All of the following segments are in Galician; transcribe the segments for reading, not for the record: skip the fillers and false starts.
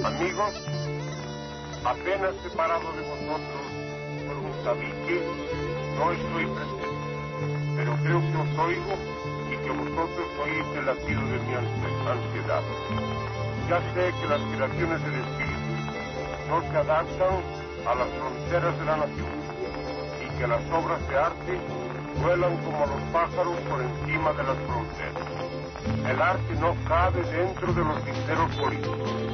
Amigos, apenas separado de vosotros por un tabique, no estoy presente, pero creo que os oigo y que vosotros oís el latido de mi ansiedad. Ya sé que las creaciones del espíritu no se adaptan a las fronteras de la nación y que las obras de arte vuelan como los pájaros por encima de las fronteras. El arte no cabe dentro de los linderos políticos.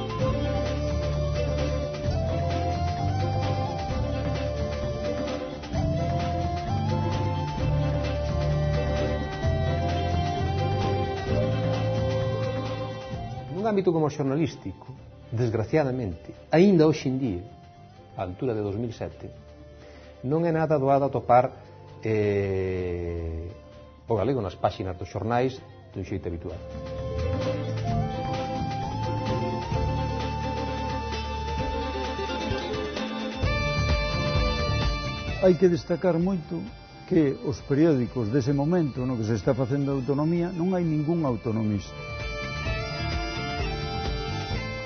Nun ámbito como o xornalístico, desgraciadamente, aínda hoxe en día, á altura de 2007, non é nada doado atopar o galego nas páxinas dos xornais dun xeito habitual. Hai que destacar moito que os periódicos dese momento no que se está facendo a autonomía non hai ningún autonomista.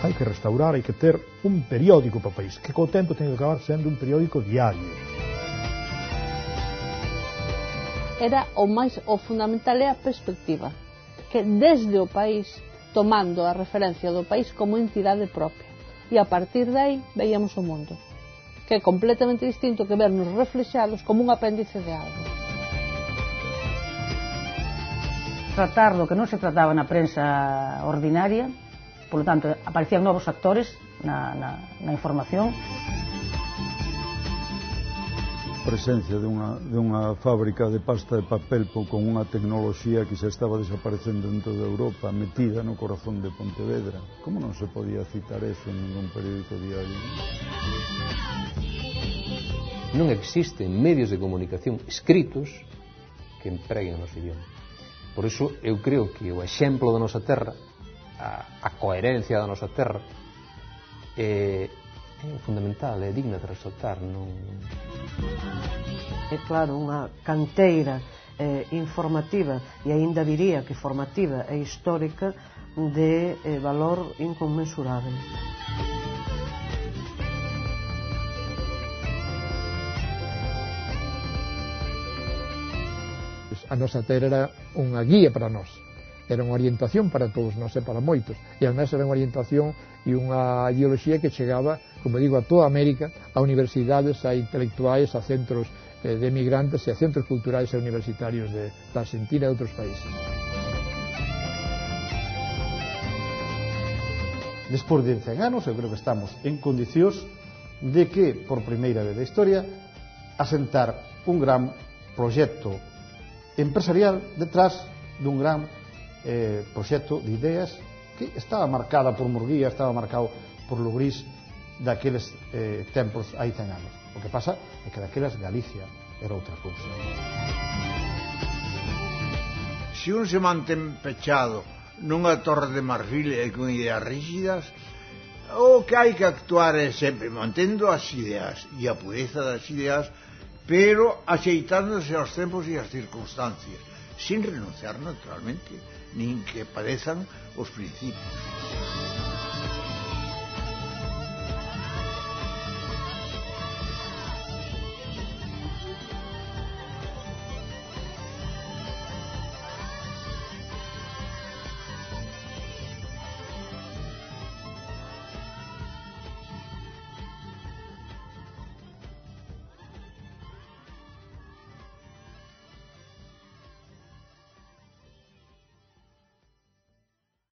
Hai que restaurar, hai que ter un periódico para o país, que co tempo ten que acabar sendo un periódico diario. O fundamental é a perspectiva, que desde o país, tomando a referencia do país como entidade propia, e a partir de aí veíamos o mundo, que é completamente distinto que vernos reflexados como un apéndice de algo. Tratar do que non se trataba na prensa ordinaria, polo tanto, aparecían novos actores na información. A presencia dunha fábrica de pasta de papel con unha tecnoloxía que xa estaba desaparecendo en toda Europa, metida no corazón de Pontevedra. Como non se podía citar eso en ningún periódico diario? Non existen medios de comunicación escritos que empreguen o noso idioma. Por iso eu creo que o exemplo da nosa terra, a coherencia da nosa terra, é fundamental, é digna de resaltar. É claro, unha canteira informativa e aínda diría que formativa e histórica de valor inconmensurável. A nosa terra era unha guía para nós, era unha orientación para todos nós e para moitos, e además era unha orientación e unha ideoloxía que chegaba, como digo, a toda América, a universidades, a intelectuais, a centros de emigrantes e a centros culturais e universitarios da Argentina e de outros países. Despois de 100 anos, eu creo que estamos en condicións de que, por primeira vez da historia, asentar un gran proxecto empresarial detrás dun gran proxecto de ideas que estaba marcada por Murguía, estaba marcado por Lugrís daqueles tempos hai 100 anos. O que pasa é que daquelas Galicia era outra cousa. Se un se mantén pechado nunha torre de marfil e con ideas rígidas, o que hai que actuar é sempre mantendo as ideas e a pureza das ideas, pero axeitándose aos tempos e as circunstancias, sin renunciar naturalmente, nin que padezan os principios.